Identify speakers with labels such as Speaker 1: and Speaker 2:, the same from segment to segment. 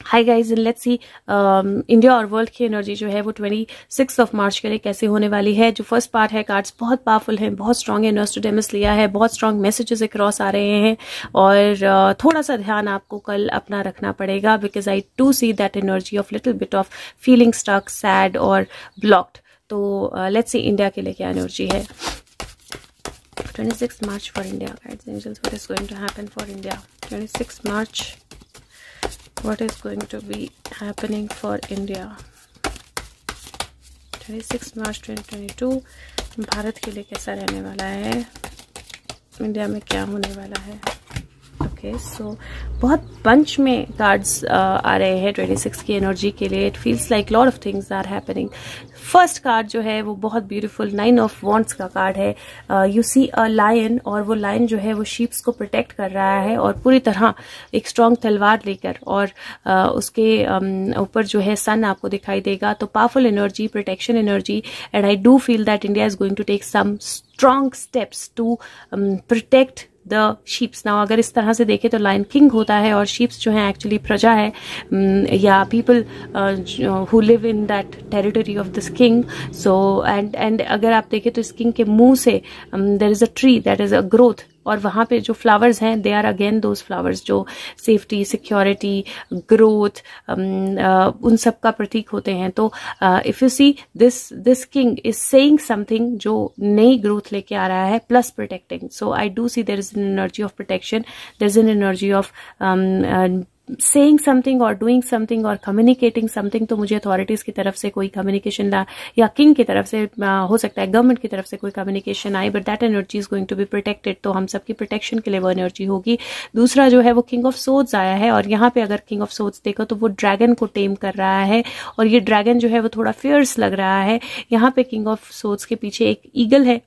Speaker 1: Hi guys, and let's see India और world की energy जो है वो 26 मार्च के लिए कैसे होने वाली है। जो फर्स्ट पार्ट है, कार्ड्स बहुत पावरफुल हैं, बहुत स्ट्रॉन्ग है, नोस्ट्राडेमस लिया है, बहुत स्ट्रॉन्ग मैसेजेस अक्रॉस आ रहे हैं और थोड़ा सा ध्यान आपको कल अपना रखना पड़ेगा, because I to see that energy of little bit of feeling stuck, sad और ब्लॉक्ड। तो लेट्स सी इंडिया के लिए क्या एनर्जी है। 26 March for India, guides and angels, what is going to happen for India? 26 March, what is going to be happening for India? 26 March 2022 Bharat के लिए कैसा रहने वाला है, इंडिया में क्या होने वाला है। ओके, सो बहुत बंच में कार्ड्स आ रहे हैं 26 की एनर्जी के लिए। It feels like lot of things are happening. First card जो है वो बहुत ब्यूटीफुल 9 ऑफ वॉन्ड्स का कार्ड है। यू सी अ लायन, और वो लायन जो है वो शीप्स को प्रोटेक्ट कर रहा है और पूरी तरह एक स्ट्रॉन्ग तलवार लेकर, और उसके ऊपर जो है सन आपको दिखाई देगा। तो powerful energy, protection energy, and I do feel that India is going to take some strong steps to protect the sheeps. Now अगर इस तरह से देखें तो लायन किंग होता है और शीप्स जो है एक्चुअली प्रजा है, या people who live in that territory of this king. So and अगर आप देखें तो इस किंग के मुंह से there is a tree that is a growth, और वहां पे जो फ्लावर्स हैं they are again those flowers जो सेफ्टी, सिक्योरिटी, ग्रोथ, उन सब का प्रतीक होते हैं। तो if you see this king is saying something जो नई ग्रोथ लेके आ रहा है, plus protecting. So I do see there is an energy of protection, there is an energy of saying something or doing something or communicating something। तो मुझे authorities की तरफ से कोई कम्युनिकेशन या किंग की तरफ से हो सकता है, गवर्नमेंट की तरफ से कोई कम्युनिकेशन आई, but that energy is going to be protected. तो हम सबकी प्रोटेक्शन के लिए वो एनर्जी होगी। दूसरा जो है वो किंग ऑफ सोर्ड्स आया है, और यहाँ पे अगर किंग ऑफ सोर्ड्स देखो तो वो ड्रैगन को टेम कर रहा है, और ये ड्रैगन जो है वो थोड़ा फियर्स लग रहा है। यहाँ पे किंग ऑफ सोर्ड्स के पीछे एक ईगल है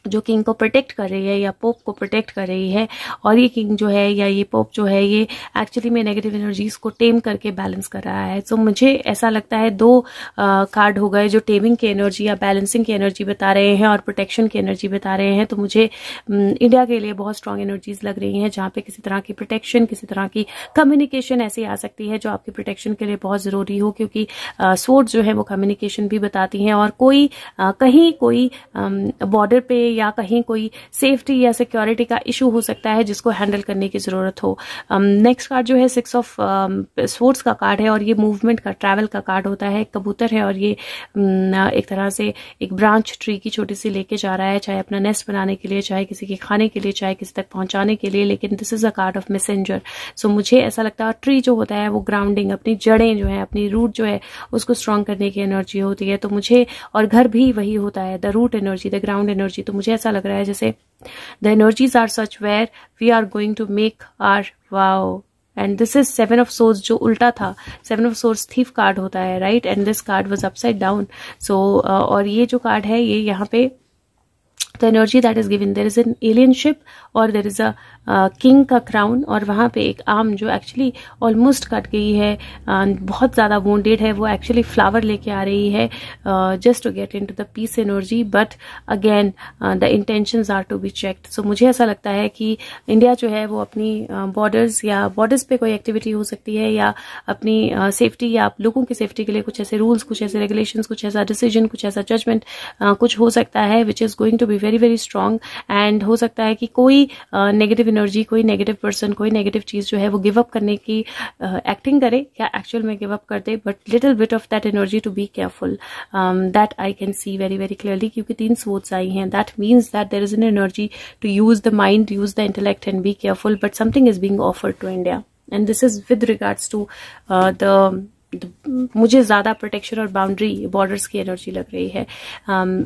Speaker 1: जो किंग को प्रोटेक्ट कर रही है या पोप को प्रोटेक्ट कर रही है, और ये किंग जो है या ये पोप जो है ये एक्चुअली में नेगेटिव एनर्जीज को टेम करके बैलेंस कर रहा है। सो मुझे ऐसा लगता है दो कार्ड हो गए जो टेमिंग की एनर्जी या बैलेंसिंग की एनर्जी बता रहे हैं और प्रोटेक्शन की एनर्जी बता रहे हैं। तो मुझे इंडिया के लिए बहुत स्ट्रॉन्ग एनर्जीज लग रही हैं, जहाँ पे किसी तरह की प्रोटेक्शन, किसी तरह की कम्युनिकेशन ऐसी आ सकती है जो आपकी प्रोटेक्शन के लिए बहुत जरूरी हो, क्योंकि स्वॉर्ड जो है वो कम्युनिकेशन भी बताती हैं, और कोई कहीं कोई बॉर्डर पे या कहीं कोई सेफ्टी या सिक्योरिटी का इशू हो सकता है जिसको हैंडल करने की जरूरत हो। नेक्स्ट कार्ड जो है 6 ऑफ स्वॉर्ड्स का कार्ड है, और ये मूवमेंट का, ट्रैवल का कार्ड होता है। कबूतर है और ये एक तरह से एक ब्रांच ट्री की छोटी सी लेके जा रहा है, चाहे अपना नेस्ट बनाने के लिए, चाहे किसी के खाने के लिए, चाहे किसी तक पहुंचाने के लिए, लेकिन this is a card of messenger. So मुझे ऐसा लगता है ट्री जो होता है वो ग्राउंडिंग, अपनी जड़ें जो है, अपनी रूट जो है उसको स्ट्रॉन्ग करने की एनर्जी होती है। तो मुझे, और घर भी वही होता है, the root energy, the ground energy. तो मुझे ऐसा लग रहा है जैसे the energies are such where we are going to make are wow. And this is 7 of swords जो उल्टा था। 7 ऑफ सोर्ड्स थीफ कार्ड होता है, right, and this card was upside down. So और ये जो कार्ड है ये यहाँ पे the energy that is given, there is an alienship और there is a किंग का क्राउन, और वहां पे एक आर्म जो एक्चुअली ऑलमोस्ट कट गई है, बहुत ज्यादा वोंडेड है, वो एक्चुअली फ्लावर लेके आ रही है just to get into the peace energy, but again the intentions are to be checked. So मुझे ऐसा लगता है कि इंडिया जो है वो अपनी बॉर्डर्स या बॉर्डर्स पे कोई एक्टिविटी हो सकती है, या अपनी सेफ्टी या लोगों की सेफ्टी के लिए कुछ ऐसे रूल्स, कुछ ऐसे रेगुलेशंस, कुछ ऐसा डिसीजन, कुछ ऐसा जजमेंट कुछ हो सकता है which is going to be very very strong. And हो सकता है कि कोई नेगेटिव एनर्जी, कोई नेगेटिव पर्सन, कोई नेगेटिव चीज जो है वो गिव अप करने की एक्टिंग करे या एक्चुअल में गिव अप कर दे, but little bit of that energy to be careful, that I can see very very clearly, क्योंकि 3 स्वॉर्ड्स आई हैं। That means that there is an energy to use the mind, use the intellect and be careful, but something is being offered to India, and this is with regards to मुझे ज्यादा protection और boundary, borders की energy लग रही है।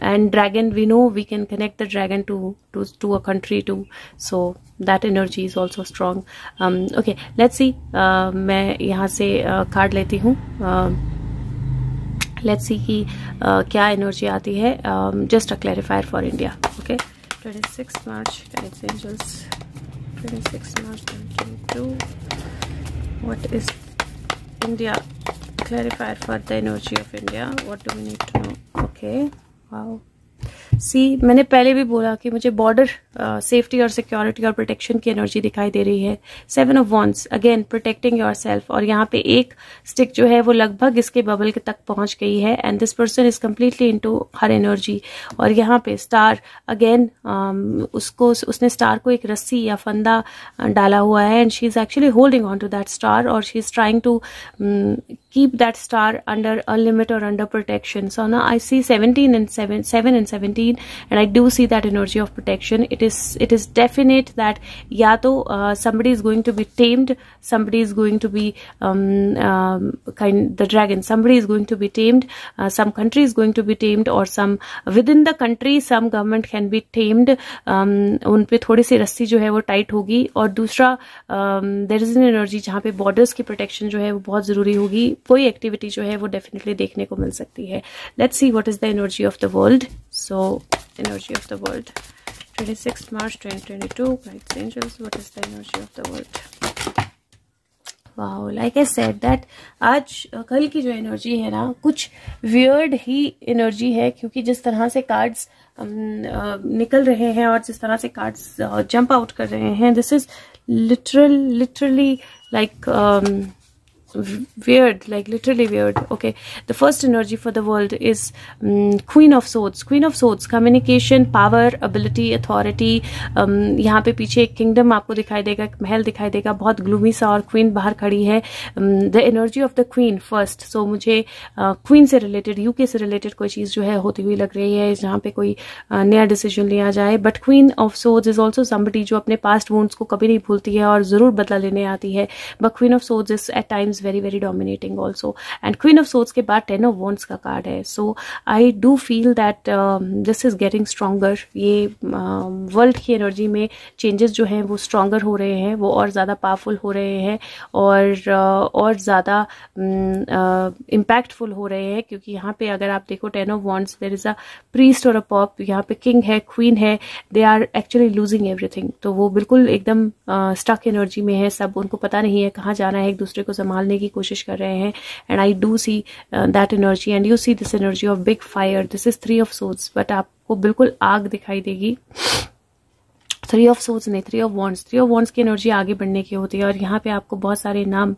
Speaker 1: And dragon, we know we can connect the dragon to a country too, so that energy is also strong. Okay, let's see, मैं यहाँ से कार्ड लेती हूँ, लेट्स सी कि क्या एनर्जी आती है। Just a clarifier for India. Okay, 26 March, guides angels, 26 March 2022, what is India, clarifier for the energy of India, what do we need to know? Okay, wow, सी, मैंने पहले भी बोला कि मुझे बॉर्डर सेफ्टी और सिक्योरिटी और प्रोटेक्शन की energy दिखाई दे रही है। 7 of wands, again protecting yourself, और यहाँ पे एक स्टिक जो है वो लगभग इसके बबल के तक पहुंच गई है and this person is completely into her energy. और यहाँ पे स्टार, अगेन उसने स्टार को एक रस्सी या फंदा डाला हुआ है and she is actually holding on to that star और she is trying to keep that star under a limit or under protection. So now I see 7 and 17 and I do see that energy of protection. It is definite that ya to somebody is going to be tamed, somebody is going to be the dragon, somebody is going to be tamed, some country is going to be tamed, or some within the country some government can be tamed. उन पे थोड़ी सी रस्सी जो है वो tight होगी। और दूसरा there is an energy जहाँ पे borders की protection जो है वो बहुत जरूरी होगी। कोई एक्टिविटी जो है वो डेफिनेटली देखने को मिल सकती है। Let's see what is the energy of the world. So energy of the world 26 March 2022, guides angels, what is the energy of the world. Wow, like I said that आज कल की जो एनर्जी है ना, कुछ वियर्ड ही energy है, क्योंकि जिस तरह से कार्ड्स निकल रहे हैं और जिस तरह से कार्ड्स जंप आउट कर रहे हैं, this is literally like weird, like literally weird. Okay, the first energy for the world is Queen of Swords. Queen of Swords, communication, power, ability, authority. यहाँ पे पीछे एक किंगडम आपको दिखाई देगा, एक महल दिखाई देगा, बहुत ग्लूमी सा, और क्वीन बाहर खड़ी है। The energy of the queen first. So मुझे क्वीन से रिलेटेड, यूके से रिलेटेड कोई चीज जो है होती हुई लग रही है, जहाँ पे कोई नया डिसीजन लिया जाए। But queen of swords is also somebody जो अपने पास्ट वुंड्स को कभी नहीं भूलती है और जरूर बदला लेने आती है। But queen of swords is at times very very dominating also. And queen of swords के बाद 10 ऑफ वॉन्ड्स का कार्ड है। So I do feel that this is getting stronger. ये वर्ल्ड की एनर्जी में चेंजेस जो हैं वो स्ट्रॉन्गर हो रहे हैं, वो और ज़्यादा पावरफुल हो रहे हैं और ज़्यादा इम्पैक्टफुल हो रहे हैं। क्योंकि यहाँ पे अगर आप देखो 10 of wands, there is a priest और अ पॉप, यहाँ पे किंग है, क्वीन है, they are actually losing everything. तो वो बिल्कुल एकदम स्टक एनर्जी में है, सब उनको पता नहीं है कहाँ जाना है, एक दूसरे को संभालने की कोशिश कर रहे हैं। And I do C that energy and you see this energy of big fire. This is 3 of swords, but आपको बिल्कुल आग दिखाई देगी। 3 ऑफ सोर्ड्स नहीं, 3 ऑफ वॉन्ड्स। 3 ऑफ वॉन्ड्स की एनर्जी आगे बढ़ने की होती है और यहाँ पे आपको बहुत सारे नाम,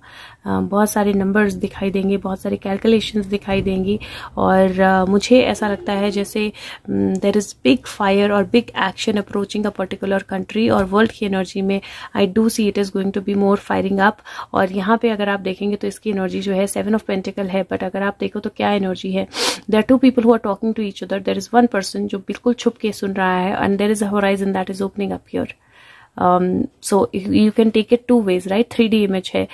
Speaker 1: बहुत सारे नंबर्स दिखाई देंगे, बहुत सारी कैलकुलेशंस दिखाई देंगी। और मुझे ऐसा लगता है जैसे देयर इज बिग फायर और big action approaching a particular country. और वर्ल्ड की एनर्जी में I do see it is going to be more firing up. और यहाँ पे अगर आप देखेंगे तो इसकी एनर्जी जो है 7 ऑफ पेंटिकल है, बट अगर आप देखो तो क्या एनर्जी है, there are 2 people who are talking to each other. There is 1 person जो बिल्कुल छुप के सुन रहा है and there is a horizon that is opening up here. So you can take it 2 ways, right? 3D image है,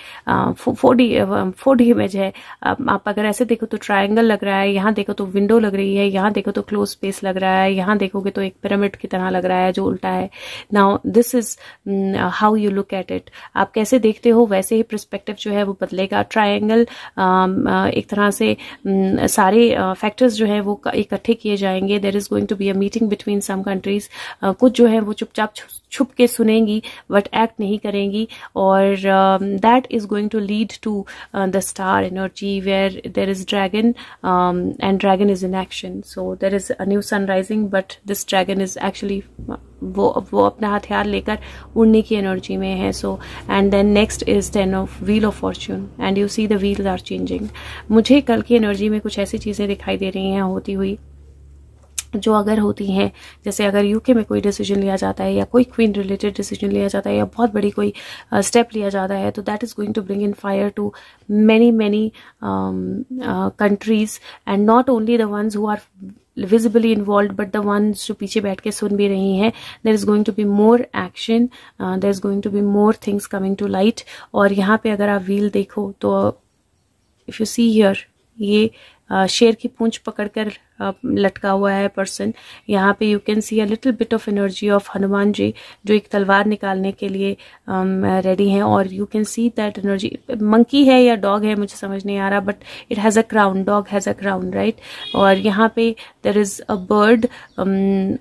Speaker 1: 4D image है। आप अगर ऐसे देखो तो ट्रायंगल लग रहा है, यहाँ देखो तो विंडो लग रही है, यहाँ देखो तो क्लोज स्पेस लग रहा है, यहाँ देखोगे तो एक पिरामिड की तरह लग रहा है जो उल्टा है। Now this is how you look at it. आप कैसे देखते हो वैसे ही पर्सपेक्टिव जो है वो बदलेगा। ट्रायंगल एक तरह से सारे फैक्टर्स जो है वो इकट्ठे किए जाएंगे। There is going to be a meeting between some countries. कुछ जो है वो चुपचाप छुप के सुनेंगी बट एक्ट नहीं करेंगी। और that is going to lead to the star energy where there is dragon and dragon is in action. So there is a new sun rising, but this dragon is actually वो अपना हथियार लेकर उड़ने की energy में है। So and then next is 10 of wheel of fortune and you see the wheels are changing. मुझे कल की एनर्जी में कुछ ऐसी चीजें दिखाई दे रही हैं होती हुई जो अगर होती हैं, जैसे अगर यूके में कोई डिसीजन लिया जाता है या कोई क्वीन रिलेटेड डिसीजन लिया जाता है या बहुत बड़ी कोई स्टेप लिया जाता है, तो that is going to bring in fire to many countries and not only the ones who are visibly involved but the ones जो पीछे बैठ के सुन भी रही हैं। there is going to be more action, there is going to be more things coming to light। और यहाँ पे अगर आप व्हील देखो तो if you see here, ये शेर की पूंछ पकड़कर लटका हुआ है पर्सन। यहाँ पे you can see a little bit of energy of Hanuman ji जो एक तलवार निकालने के लिए रेडी हैं। और you can see that energy monkey है या डॉग है मुझे समझ नहीं आ रहा, but it has a crown, dog has a crown, right. और यहाँ पे there is a bird,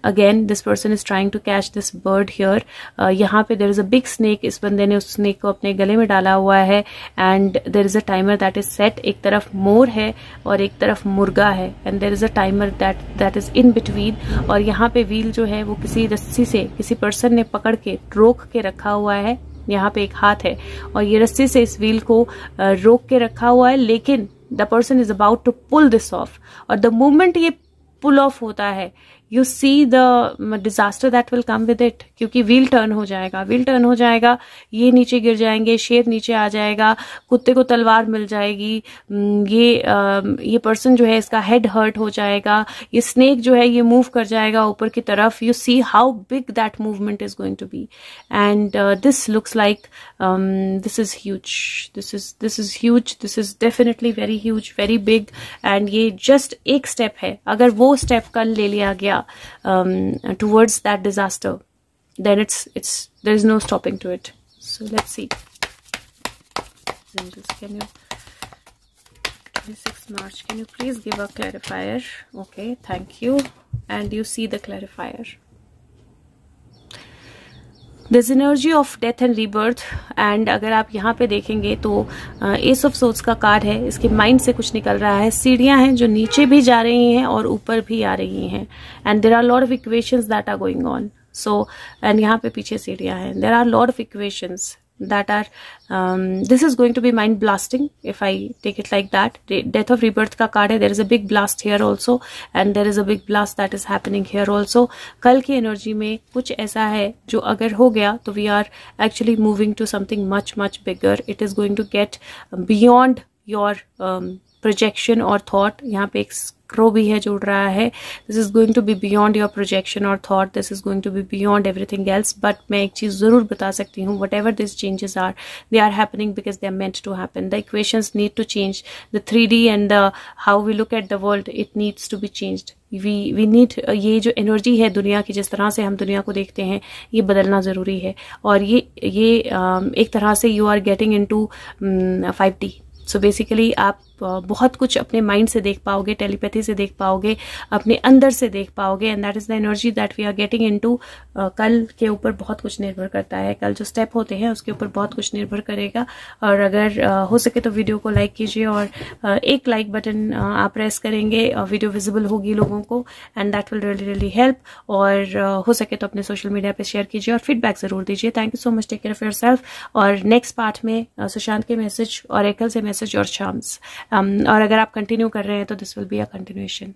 Speaker 1: again this person is trying to catch this bird here. यहाँ पे there is a big snake, इस बंदे ने उस स्नेक को अपने गले में डाला हुआ है and there is a timer that is set. एक तरफ मोर है और एक तरफ मुर्गा है and there is a timer timer that is in between, और यहाँ पे व्हील जो है वो किसी रस्सी से किसी पर्सन ने पकड़ के रोक के रखा हुआ है। यहाँ पे एक हाथ है और ये रस्सी से इस व्हील को रोक के रखा हुआ है, लेकिन the person is about to pull this off, और द मोमेंट ये पुल ऑफ होता है you see the disaster that will come with it, क्योंकि व्हील टर्न हो जाएगा, ये नीचे गिर जाएंगे, शेर नीचे आ जाएगा, कुत्ते को तलवार मिल जाएगी, ये पर्सन जो है इसका हेड हर्ट हो जाएगा, ये स्नेक जो है ये मूव कर जाएगा ऊपर की तरफ। You see how big that movement is going to be, and this looks like this is huge, this is definitely very huge, very big, and ये जस्ट एक स्टेप है। अगर वो स्टेप कल ले लिया गया towards that disaster, then there is no stopping to it. So let's see. Angels, can you 26 March, can you please give a clarifier? Okay, thank you. And you see the clarifier. This energy of death and rebirth, and अगर आप यहाँ पे देखेंगे तो S of swords का card है, इसके mind से कुछ निकल रहा है, सीढ़ियां हैं जो नीचे भी जा रही हैं और ऊपर भी आ रही हैं, and there are lot of equations that are going on. So and यहाँ पे पीछे सीढ़ियां हैं, there are lot of equations that are this is going to be mind blasting if I take it like that. Death of rebirth का card है, there is a big blast here also and there is a big blast that is happening here also. कल की energy में कुछ ऐसा है जो अगर हो गया तो we are actually moving to something much bigger. It is going to get beyond your projection or thought. यहाँ पे एक क्रो भी है जो उड़ रहा है, this is going to be beyond your projection और thought, this is going to be beyond everything else. But मैं एक चीज जरूर बता सकती हूँ, whatever this changes are, they are happening because they are meant to happen. The equations need to change, the 3D and the how we look at the world, it needs to be changed. We need, ये जो energy है दुनिया की, जिस तरह से हम दुनिया को देखते हैं, ये बदलना जरूरी है। और ये एक तरह से you are getting into 5D। So basically आप बहुत कुछ अपने माइंड से देख पाओगे, टेलीपैथी से देख पाओगे, अपने अंदर से देख पाओगे, and that is the energy that we are getting into. कल के ऊपर बहुत कुछ निर्भर करता है, कल जो स्टेप होते हैं उसके ऊपर बहुत कुछ निर्भर करेगा। और अगर हो सके तो वीडियो को लाइक कीजिए, और एक लाइक बटन आप प्रेस करेंगे, वीडियो विजिबल होगी लोगों को, and that will really help. और हो सके तो अपने सोशल मीडिया पे शेयर कीजिए और फीडबैक जरूर दीजिए। Thank you so much, take care of yourself. और नेक्स्ट पार्ट में सुशांत के मैसेज, ऑरेकल से मैसेज और शाम्स, और अगर आप कंटिन्यू कर रहे हैं तो this will be a continuation.